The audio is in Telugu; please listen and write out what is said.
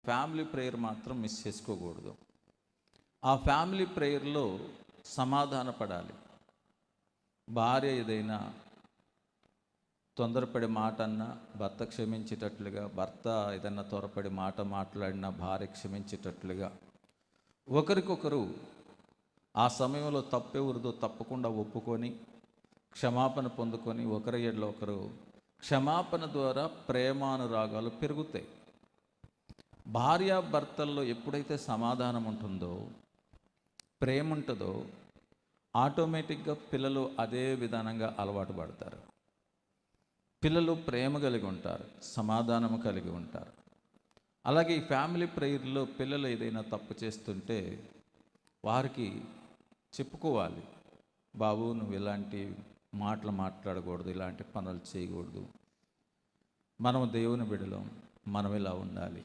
ఫ్యామిలీ ప్రేయర్ మాత్రం మిస్ చేసుకోకూడదు. ఆ ఫ్యామిలీ ప్రేయర్లో సమాధాన పడాలి. భార్య ఏదైనా తొందరపడి మాట అన్నా భర్త క్షమించేటట్లుగా, భర్త ఏదైనా త్వరపడి మాట మాట్లాడినా భార్య క్షమించేటట్లుగా, ఒకరికొకరు ఆ సమయంలో తప్పెవరిదో తప్పకుండా ఒప్పుకొని క్షమాపణ పొందుకొని ఒకరి ఎడల ఒకరు క్షమాపణ ద్వారా ప్రేమానురాగాలు పెరుగుతాయి. భార్యాభర్తల్లో ఎప్పుడైతే సమాధానం ఉంటుందో, ప్రేమ ఉంటుందో, ఆటోమేటిక్గా పిల్లలు అదే విధానంగా అలవాటు పడతారు. పిల్లలు ప్రేమ కలిగి ఉంటారు, సమాధానము కలిగి ఉంటారు. అలాగే ఈ ఫ్యామిలీ ప్రేయర్లో పిల్లలు ఏదైనా తప్పు చేస్తుంటే వారికి చెప్పుకోవాలి, బాబు నువ్వు ఇలాంటి మాటలు మాట్లాడకూడదు, ఇలాంటి పనులు చేయకూడదు, మనము దేవుని బిడ్డలం, మనం ఇలా ఉండాలి.